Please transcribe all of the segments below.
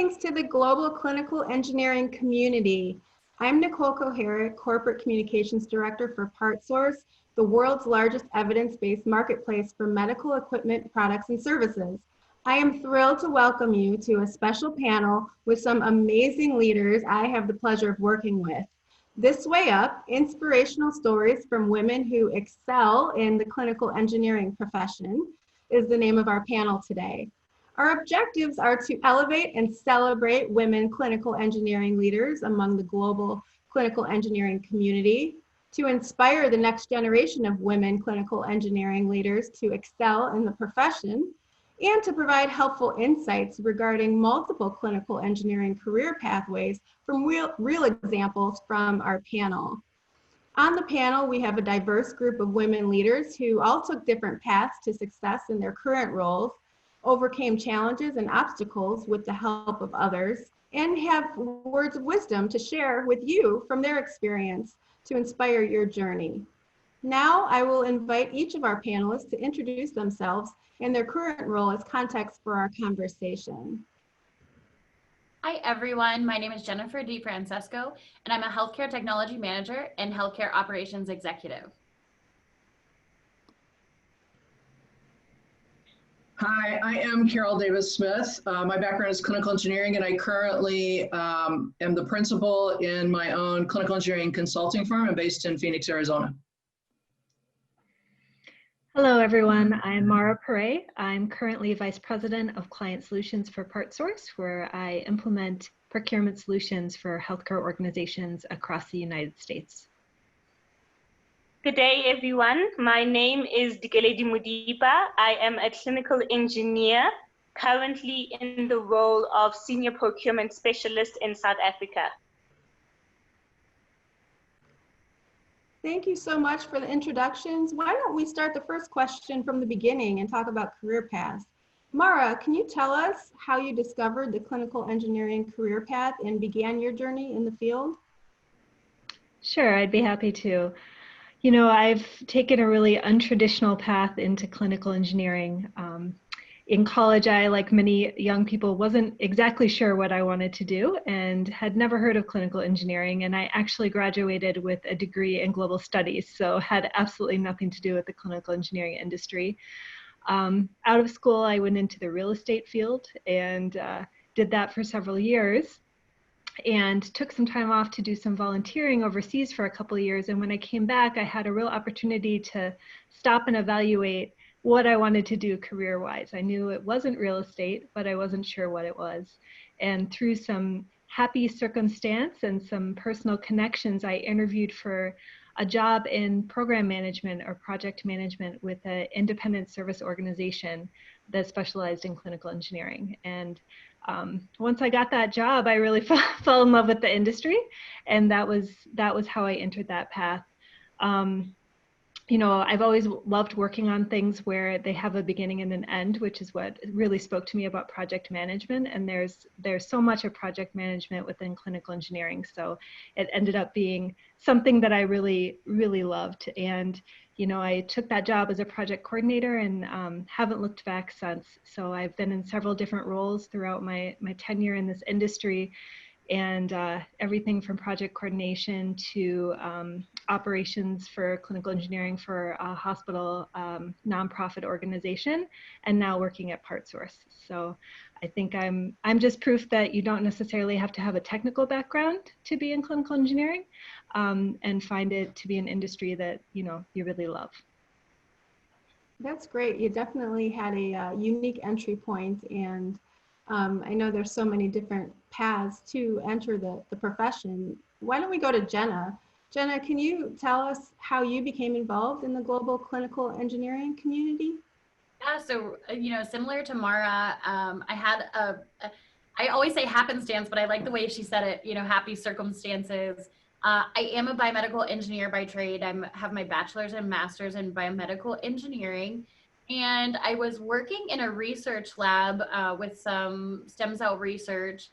Greetings to the global clinical engineering community. I'm Nicole Koharik, Corporate Communications Director for PartsSource, the world's largest evidence-based marketplace for medical equipment, products, and services. I am thrilled to welcome you to a special panel with some amazing leaders I have the pleasure of working with. This Way Up, inspirational stories from women who excel in the clinical engineering profession, is the name of our panel today. Our objectives are to elevate and celebrate women clinical engineering leaders among the global clinical engineering community, to inspire the next generation of women clinical engineering leaders to excel in the profession, and to provide helpful insights regarding multiple clinical engineering career pathways from real examples from our panel. On the panel, we have a diverse group of women leaders who all took different paths to success in their current roles, overcame challenges and obstacles with the help of others, and have words of wisdom to share with you from their experience to inspire your journey. Now, I will invite each of our panelists to introduce themselves and their current role as context for our conversation. Hi, everyone. My name is Jenna DeFrancesco, and I'm a healthcare technology manager and healthcare operations executive. Hi, I am Carol Davis-Smith. My background is clinical engineering, and I currently am the principal in my own clinical engineering consulting firm. I'm based in Phoenix, Arizona. Hello, everyone. I'm Pare. I'm currently Vice President of Client Solutions for PartsSource, where I implement procurement solutions for healthcare organizations across the United States. Good day, everyone. My name is Dikeledi Modipa. I am a clinical engineer, currently in the role of Senior Procurement Specialist in South Africa. Thank you so much for the introductions. Why don't we start the first question from the beginning and talk about career paths? Mara, can you tell us how you discovered the clinical engineering career path and began your journey in the field? Sure, I'd be happy to. You know, I've taken a really untraditional path into clinical engineering. In college, I, like many young people, wasn't exactly sure what I wanted to do and had never heard of clinical engineering. And I actually graduated with a degree in global studies, so had absolutely nothing to do with the clinical engineering industry. Out of school, I went into the real estate field and did that for several years, and took some time off to do some volunteering overseas for a couple of years. And when I came back, I had a real opportunity to stop and evaluate what I wanted to do career-wise. I knew it wasn't real estate, but I wasn't sure what it was. And through some happy circumstance and some personal connections, I interviewed for a job in program management or project management with an independent service organization that specialized in clinical engineering. And once I got that job, I really fell in love with the industry, and that was how I entered that path. You know, I've always loved working on things where they have a beginning and an end, which is what really spoke to me about project management. And there's so much of project management within clinical engineering, so it ended up being something that I really loved. And you know, I took that job as a project coordinator and haven't looked back since. So I've been in several different roles throughout my tenure in this industry, and everything from project coordination to operations for clinical engineering for a hospital nonprofit organization, and now working at PartsSource. So I think I'm just proof that you don't necessarily have to have a technical background to be in clinical engineering, and find it to be an industry that you really love. That's great. You definitely had a unique entry point, and I know there's so many different paths to enter the profession. Why don't we go to Jenna? Jenna, can you tell us how you became involved in the global clinical engineering community? Yeah, so, you know, similar to Mara, I had I always say happenstance, but I like the way she said it, you know, happy circumstances. I am a biomedical engineer by trade. I have my bachelor's and master's in biomedical engineering. And I was working in a research lab with some stem cell research.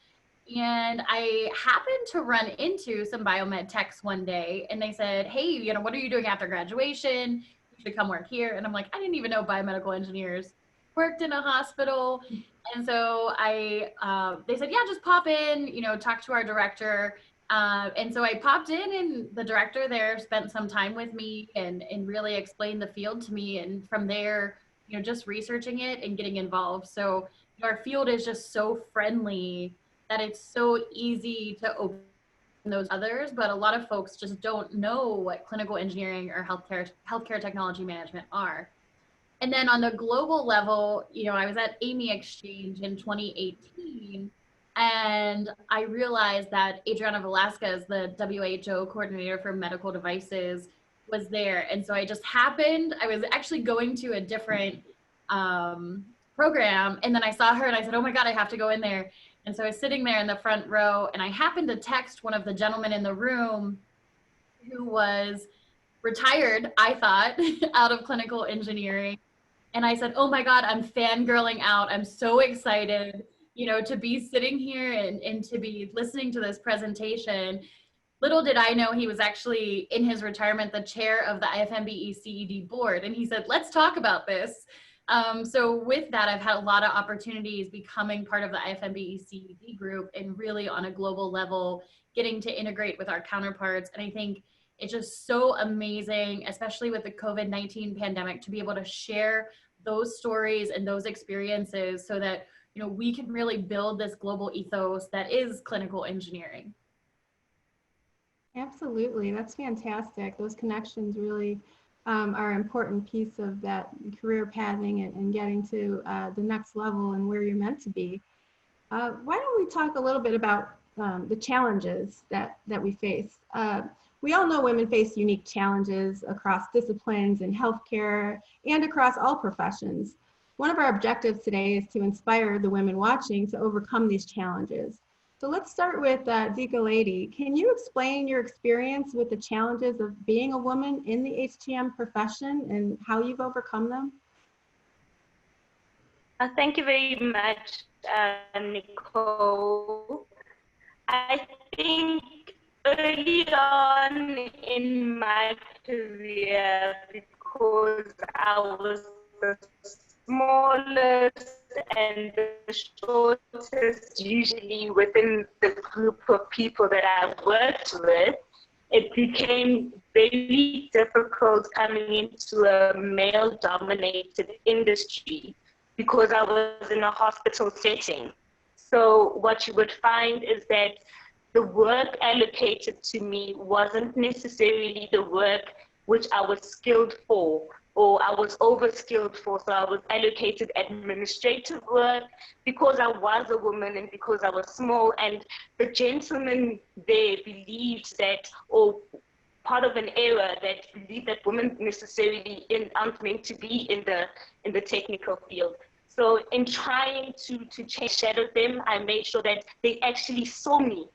And I happened to run into some biomed techs one day, and they said, hey, you know, what are you doing after graduation? You should come work here. And I'm like, I didn't even know biomedical engineers worked in a hospital. And so they said, yeah, just pop in, talk to our director. And so I popped in, and the director there spent some time with me and really explained the field to me. And from there, just researching it and getting involved. So our field is just so friendly that it's so easy to open those others, but a lot of folks just don't know what clinical engineering or healthcare technology management are. And then on the global level, I was at Amy Exchange in 2018, and I realized that Adriana Velasquez, the WHO coordinator for medical devices, was there. And so I was actually going to a different program, and then I saw her and I said, oh my God, I have to go in there. And so I was sitting there in the front row, and I happened to text one of the gentlemen in the room who was retired, I thought, out of clinical engineering. And I said, oh my God, I'm fangirling out. I'm so excited, to be sitting here and to be listening to this presentation. Little did I know he was actually, in his retirement, the chair of the IFMBE CED board. And he said, let's talk about this. So with that, I've had a lot of opportunities becoming part of the IFMBE CED group and really on a global level, getting to integrate with our counterparts. And I think it's just so amazing, especially with the COVID-19 pandemic, to be able to share those stories and those experiences so that, we can really build this global ethos that is clinical engineering. Absolutely, that's fantastic. Those connections really are an important piece of that career pathing and getting to the next level and where you're meant to be. Why don't we talk a little bit about the challenges that we face? We all know women face unique challenges across disciplines in healthcare and across all professions. One of our objectives today is to inspire the women watching to overcome these challenges. So let's start with Dikeledi. Can you explain your experience with the challenges of being a woman in the HTM profession and how you've overcome them? Thank you very much, Nicole. I think early on in my career, because I was the smallest and the shortest usually within the group of people that I worked with, it became very difficult coming into a male-dominated industry because I was in a hospital setting. So what you would find is that the work allocated to me wasn't necessarily the work which I was skilled for, or I was over-skilled for. So I was allocated administrative work because I was a woman and because I was small. And the gentlemen there believed that, or part of an era that believed that women necessarily aren't meant to be in the technical field. So in trying to shadow them, I made sure that they actually saw me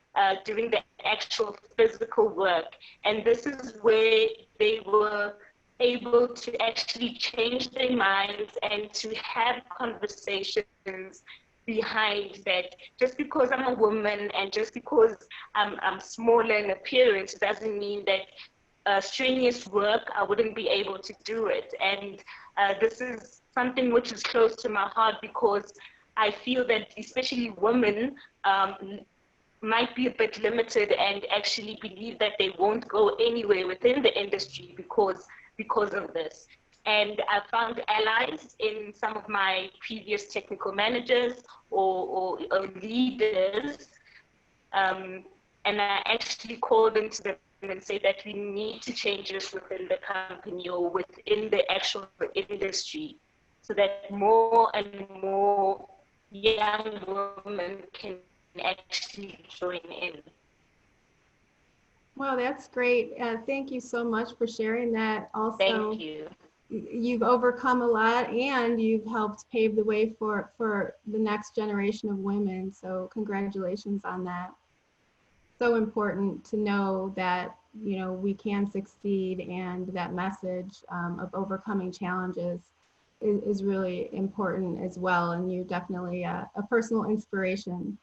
doing the actual physical work. And this is where they were able to actually change their minds and to have conversations behind that. Just because I'm a woman and just because I'm smaller in appearance doesn't mean that strenuous work, I wouldn't be able to do it. And this is something which is close to my heart because I feel that especially women might be a bit limited and actually believe that they won't go anywhere within the industry because of this. And I found allies in some of my previous technical managers or leaders, and I actually called them to them and say that we need to change this within the company or within the actual industry so that more and more young women can actually join in. Well, that's great. Thank you so much for sharing that. Also, thank you. You've overcome a lot and you've helped pave the way for the next generation of women. So congratulations on that. So important to know that, we can succeed, and that message of overcoming challenges is really important as well. And you're definitely a personal inspiration.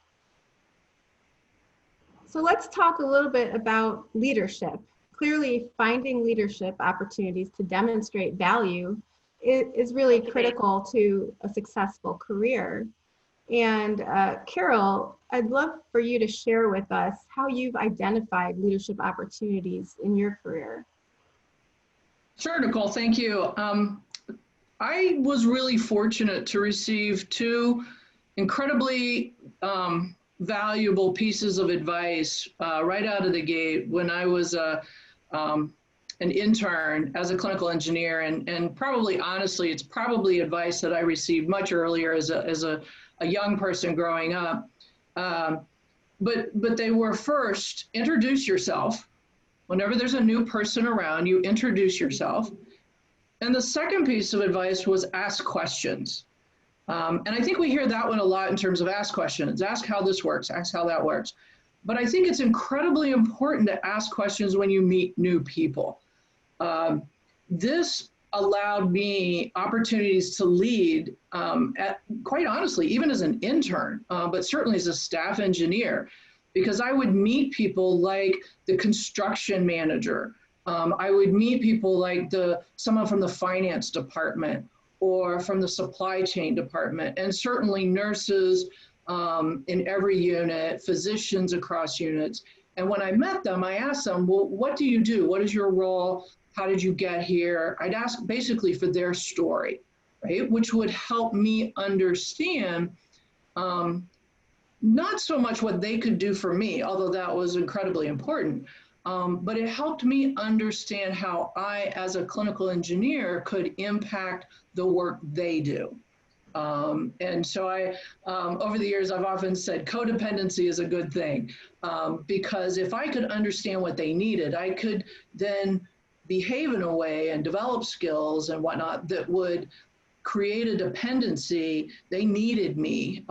So let's talk a little bit about leadership. Clearly, finding leadership opportunities to demonstrate value is really critical to a successful career. And Carol, I'd love for you to share with us how you've identified leadership opportunities in your career. Sure, Nicole, thank you. I was really fortunate to receive two incredibly valuable pieces of advice right out of the gate when I was an intern as a clinical engineer, and probably, honestly, it's probably advice that I received much earlier as a young person growing up. But they were, first, introduce yourself. Whenever there's a new person around, you introduce yourself. And the second piece of advice was ask questions. And I think we hear that one a lot in terms of ask questions, ask how this works, ask how that works. But I think it's incredibly important to ask questions when you meet new people. This allowed me opportunities to lead quite honestly, even as an intern, but certainly as a staff engineer, because I would meet people like the construction manager. I would meet people like someone from the finance department or from the supply chain department, and certainly nurses in every unit, physicians across units. And when I met them, I asked them, well, what do you do? What is your role? How did you get here? I'd ask basically for their story, right? Which would help me understand not so much what they could do for me, although that was incredibly important, but it helped me understand how I, as a clinical engineer, could impact the work they do. And so over the years, I've often said codependency is a good thing, because if I could understand what they needed, I could then behave in a way and develop skills and whatnot that would create a dependency. They needed me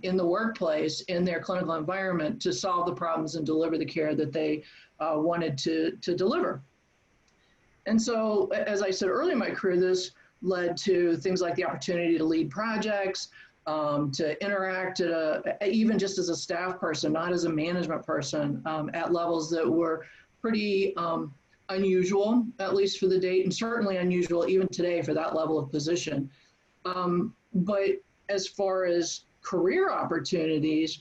in the workplace, in their clinical environment, to solve the problems and deliver the care that they wanted to deliver. And so, as I said earlier in my career, this led to things like the opportunity to lead projects, to interact even just as a staff person, not as a management person, at levels that were pretty unusual, at least for the date, and certainly unusual even today for that level of position. But as far as career opportunities,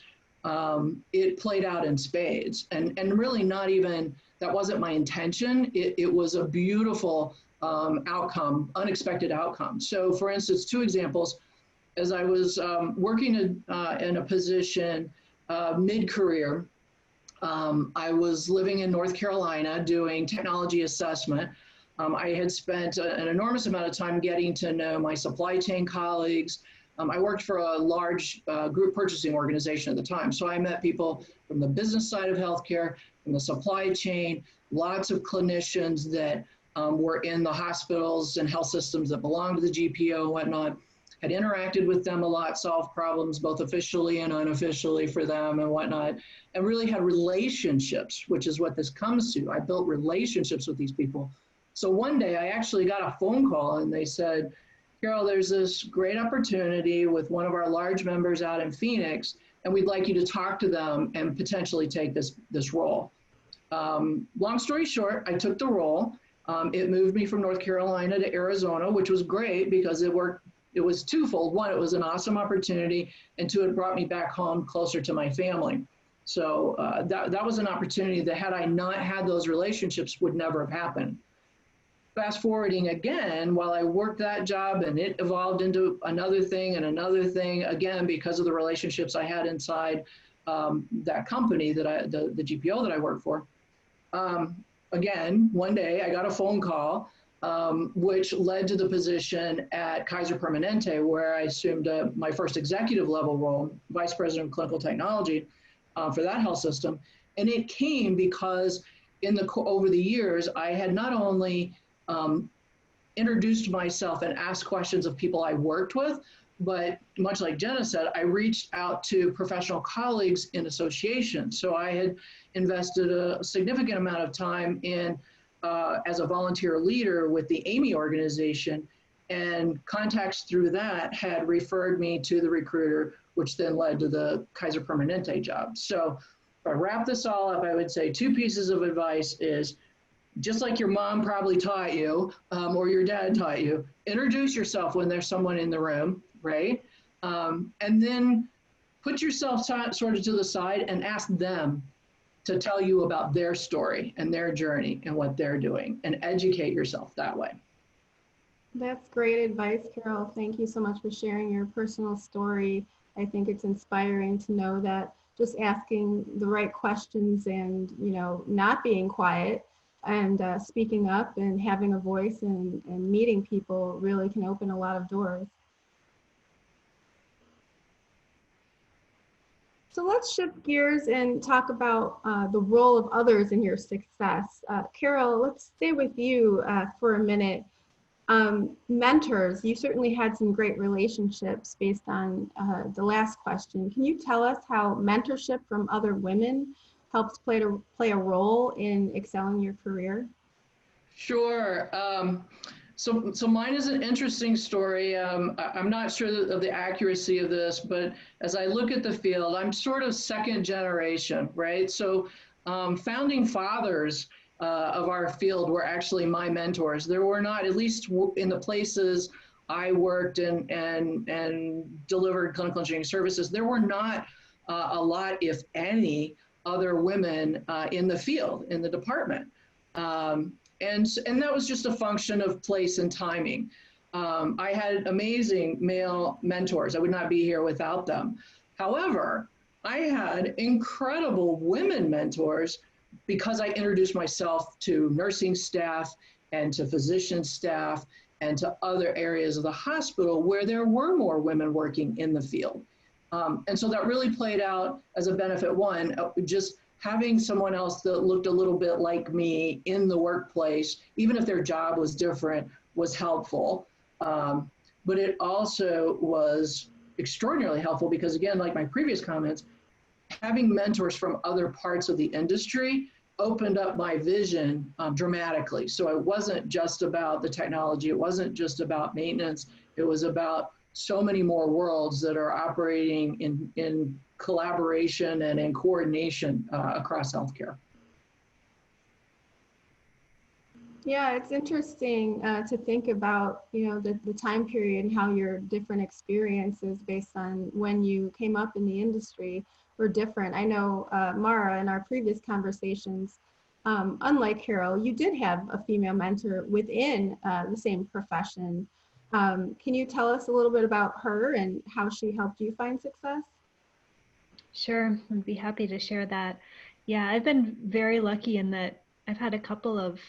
it played out in spades, and really not even, that wasn't my intention. It was a beautiful outcome, unexpected outcome. So for instance, two examples, as I was working in a position mid-career, I was living in North Carolina doing technology assessment. I had spent an enormous amount of time getting to know my supply chain colleagues. I worked for a large group purchasing organization at the time. So I met people from the business side of healthcare, from the supply chain, lots of clinicians that were in the hospitals and health systems that belonged to the GPO and whatnot. Had interacted with them a lot, solved problems both officially and unofficially for them and whatnot, and really had relationships, which is what this comes to. I built relationships with these people. So one day I actually got a phone call and they said, Carol, there's this great opportunity with one of our large members out in Phoenix, and we'd like you to talk to them and potentially take this role. Long story short, I took the role. It moved me from North Carolina to Arizona, which was great because it was twofold. One, it was an awesome opportunity, and two, it brought me back home closer to my family. So that was an opportunity that, had I not had those relationships, would never have happened. Fast forwarding again, while I worked that job and it evolved into another thing and another thing, again, because of the relationships I had inside that company, the GPO that I worked for. Again, one day I got a phone call, which led to the position at Kaiser Permanente, where I assumed my first executive level role, Vice President of Clinical Technology for that health system. And it came because over the years, I had not only introduced myself and asked questions of people I worked with, but much like Jenna said, I reached out to professional colleagues in associations. So I had invested a significant amount of time in as a volunteer leader with the AMI organization, and contacts through that had referred me to the recruiter, which then led to the Kaiser Permanente job. So if I wrap this all up, I would say two pieces of advice is just like your mom probably taught you, or your dad taught you, introduce yourself when there's someone in the room, right? And then put yourself sort of to the side and ask them to tell you about their story and their journey and what they're doing, and educate yourself that way. That's great advice, Carol. Thank you so much for sharing your personal story. I think it's inspiring to know that just asking the right questions and, you know, not being quiet and speaking up and having a voice and meeting people really can open a lot of doors. So let's shift gears and talk about the role of others in your success. Carol, let's stay with you for a minute. Mentors, you certainly had some great relationships based on the last question. Can you tell us how mentorship from other women helps play a role in excelling your career? Sure. So mine is an interesting story. I'm not sure of the accuracy of this, but as I look at the field, I'm sort of second generation, right? So founding fathers of our field were actually my mentors. There were not, at least in the places I worked and delivered clinical engineering services, there were not a lot, if any, other women in the field, in the department. And that was just a function of place and timing. I had amazing male mentors. I would not be here without them. However, I had incredible women mentors because I introduced myself to nursing staff and to physician staff and to other areas of the hospital where there were more women working in the field. And so that really played out as a benefit. One, just having someone else that looked a little bit like me in the workplace, even if their job was different, was helpful. But it also was extraordinarily helpful because, again, like my previous comments, having mentors from other parts of the industry opened up my vision dramatically. So it wasn't just about the technology. It wasn't just about maintenance. It was about so many more worlds that are operating in collaboration and in coordination across healthcare. Yeah, it's interesting to think about, you know, the time period and how your different experiences based on when you came up in the industry were different. I know, Mara, in our previous conversations, unlike Carol, you did have a female mentor within the same profession. Can you tell us a little bit about her and how she helped you find success? Sure, I'd be happy to share that. Yeah, I've been very lucky in that I've had a couple of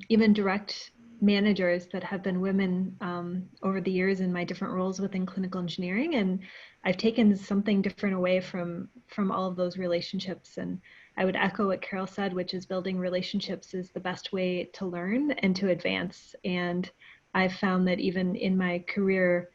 even direct managers that have been women over the years in my different roles within clinical engineering, and I've taken something different away from all of those relationships. And I would echo what Carol said, which is building relationships is the best way to learn and to advance. And I've found that even in my career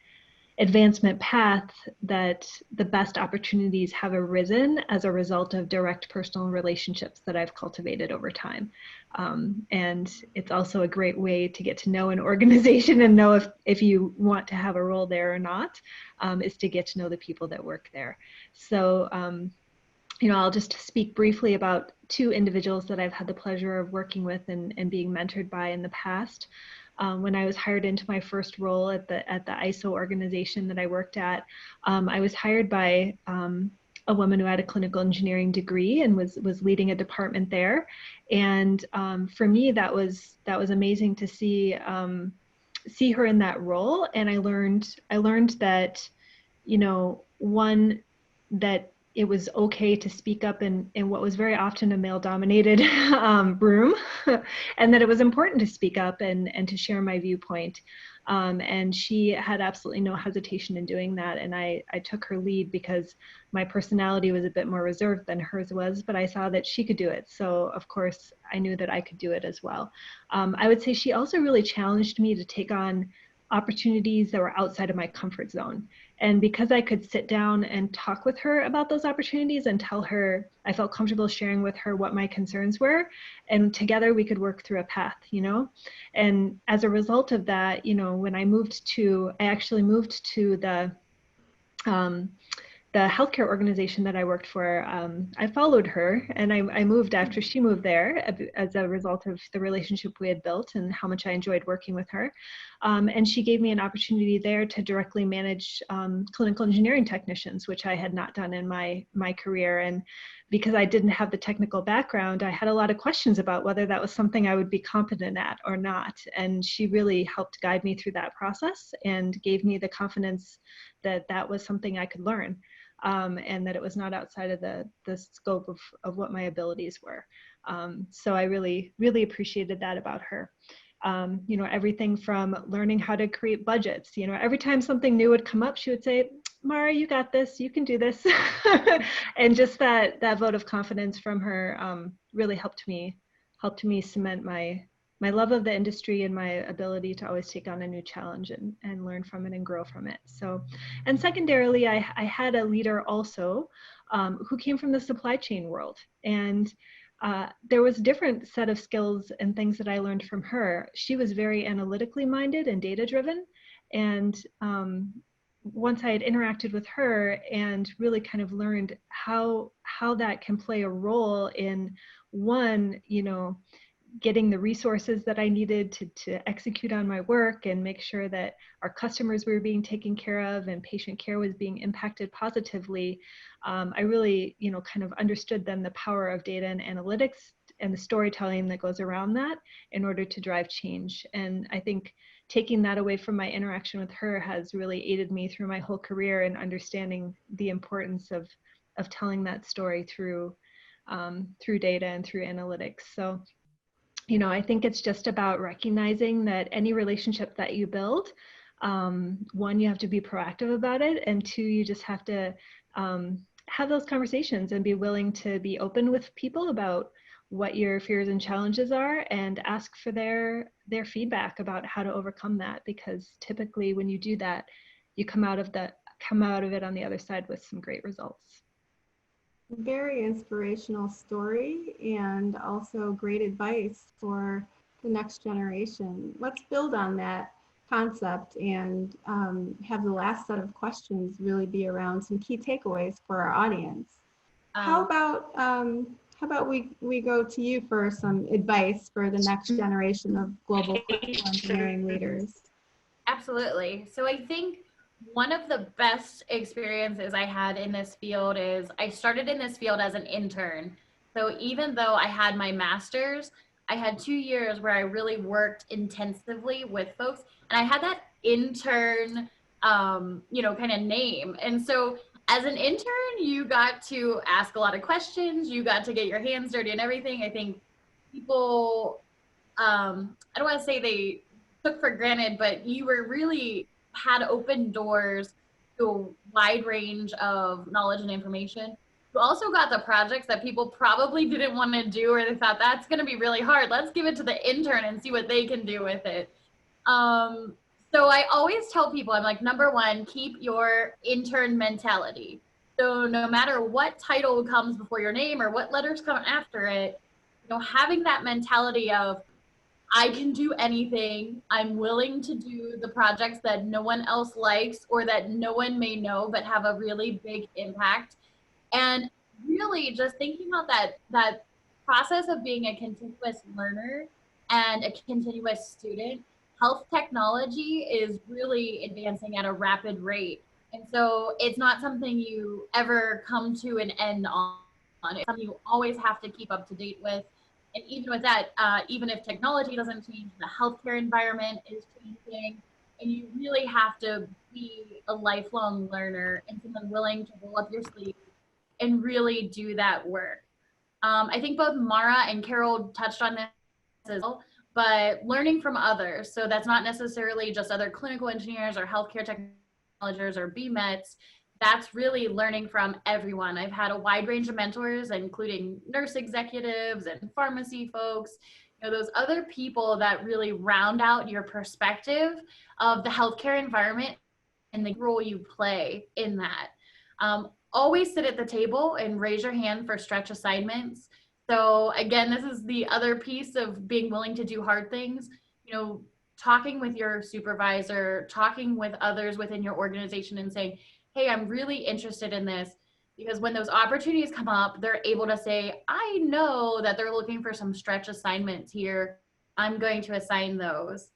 advancement path, that the best opportunities have arisen as a result of direct personal relationships that I've cultivated over time. And it's also a great way to get to know an organization and know if you want to have a role there or not, is to get to know the people that work there. So, you know, I'll just speak briefly about two individuals that I've had the pleasure of working with and being mentored by in the past. When I was hired into my first role at the ISO organization that I worked at, I was hired by a woman who had a clinical engineering degree and was leading a department there. And for me, that was amazing to see her in that role. And I learned that, you know, one, that it was okay to speak up in what was very often a male-dominated room, and that it was important to speak up and to share my viewpoint. And she had absolutely no hesitation in doing that. And I took her lead because my personality was a bit more reserved than hers was, but I saw that she could do it. So of course, I knew that I could do it as well. I would say she also really challenged me to take on opportunities that were outside of my comfort zone. And because I could sit down and talk with her about those opportunities and tell her, I felt comfortable sharing with her what my concerns were, and together we could work through a path, you know? And as a result of that, you know, when I actually moved to the healthcare organization that I worked for, I followed her, and I moved after she moved there as a result of the relationship we had built and how much I enjoyed working with her. And she gave me an opportunity there to directly manage clinical engineering technicians, which I had not done in my career. And because I didn't have the technical background, I had a lot of questions about whether that was something I would be competent at or not. And she really helped guide me through that process and gave me the confidence that that was something I could learn, and that it was not outside of the scope of what my abilities were. So I really, really appreciated that about her. You know, everything from learning how to create budgets. You know, every time something new would come up, she would say, Mara, you got this, you can do this. And just that vote of confidence from her really helped me cement my love of the industry and my ability to always take on a new challenge and learn from it and grow from it. So, and secondarily, I had a leader also who came from the supply chain world. And there was a different set of skills and things that I learned from her. She was very analytically minded and data driven. And once I had interacted with her and really kind of learned how that can play a role in, one, you know, getting the resources that I needed to execute on my work and make sure that our customers were being taken care of and patient care was being impacted positively, I really, you know, kind of understood then the power of data and analytics and the storytelling that goes around that in order to drive change. And I think taking that away from my interaction with her has really aided me through my whole career in understanding the importance of telling that story through data and through analytics. So, you know, I think it's just about recognizing that any relationship that you build, one, you have to be proactive about it, and two, you just have to have those conversations and be willing to be open with people about what your fears and challenges are and ask for their feedback about how to overcome that, because typically when you do that, you come out of it on the other side with some great results. Very inspirational story and also great advice for the next generation. Let's build on that concept and have the last set of questions really be around some key takeaways for our audience. How about we go to you for some advice for the next generation of global engineering leaders? Absolutely. So I think one of the best experiences I had in this field is I started in this field as an intern. So even though I had my master's, I had 2 years where I really worked intensively with folks, and I had that intern, you know, kind of name. And so as an intern, you got to ask a lot of questions, you got to get your hands dirty and everything. I think people, I don't want to say they took for granted, but you were really had open doors to a wide range of knowledge and information. You also got the projects that people probably didn't want to do, or they thought that's going to be really hard. Let's give it to the intern and see what they can do with it. So I always tell people, I'm like, number one, keep your intern mentality. So no matter what title comes before your name or what letters come after it, you know, having that mentality of, I can do anything. I'm willing to do the projects that no one else likes or that no one may know, but have a really big impact. And really just thinking about that process of being a continuous learner and a continuous student. Health technology is really advancing at a rapid rate. And so it's not something you ever come to an end on. It's something you always have to keep up to date with. And even with that, even if technology doesn't change, the healthcare environment is changing. And you really have to be a lifelong learner and someone willing to roll up your sleeves and really do that work. I think both Mara and Carol touched on this as well, but learning from others. So that's not necessarily just other clinical engineers or healthcare technologists or BMETs. That's really learning from everyone. I've had a wide range of mentors, including nurse executives and pharmacy folks, you know, those other people that really round out your perspective of the healthcare environment and the role you play in that. Always sit at the table and raise your hand for stretch assignments. So again, this is the other piece of being willing to do hard things, you know, talking with your supervisor, talking with others within your organization and saying, hey, I'm really interested in this, because when those opportunities come up, they're able to say, I know that they're looking for some stretch assignments here. I'm going to assign those.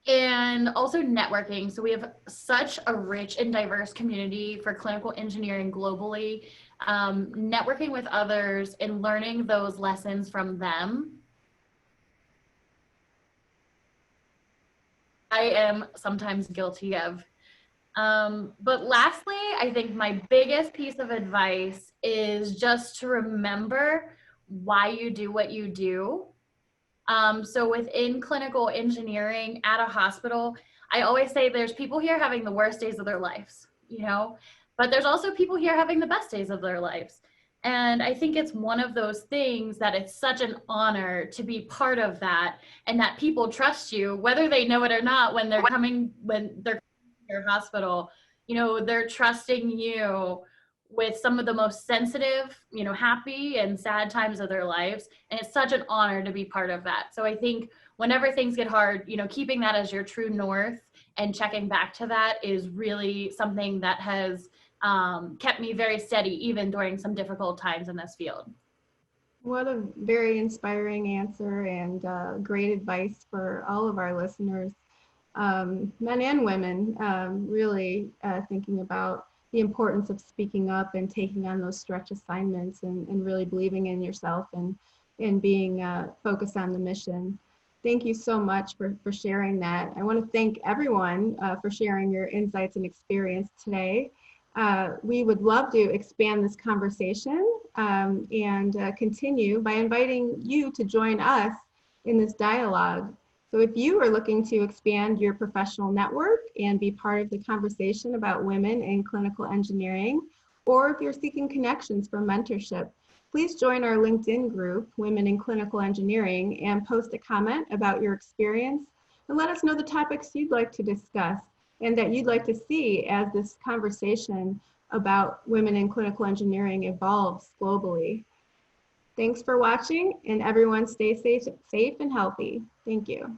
And also networking. So we have such a rich and diverse community for clinical engineering globally. Networking with others and learning those lessons from them. I am sometimes guilty of. But lastly, I think my biggest piece of advice is just to remember why you do what you do. So within clinical engineering at a hospital, I always say there's people here having the worst days of their lives, you know, but there's also people here having the best days of their lives. And I think it's one of those things that it's such an honor to be part of that, and that people trust you, whether they know it or not, when they're coming to your hospital, you know, they're trusting you with some of the most sensitive, you know, happy and sad times of their lives. And it's such an honor to be part of that. So I think whenever things get hard, you know, keeping that as your true north and checking back to that is really something that has kept me very steady, even during some difficult times in this field. What a very inspiring answer, and great advice for all of our listeners, men and women, really thinking about the importance of speaking up and taking on those stretch assignments, and really believing in yourself and being focused on the mission. Thank you so much for sharing that. I want to thank everyone for sharing your insights and experience today. We would love to expand this conversation and continue by inviting you to join us in this dialogue. So if you are looking to expand your professional network and be part of the conversation about women in clinical engineering, or if you're seeking connections for mentorship, please join our LinkedIn group, Women in Clinical Engineering, and post a comment about your experience, and let us know the topics you'd like to discuss and that you'd like to see as this conversation about women in clinical engineering evolves globally. Thanks for watching, and everyone stay safe and healthy. Thank you.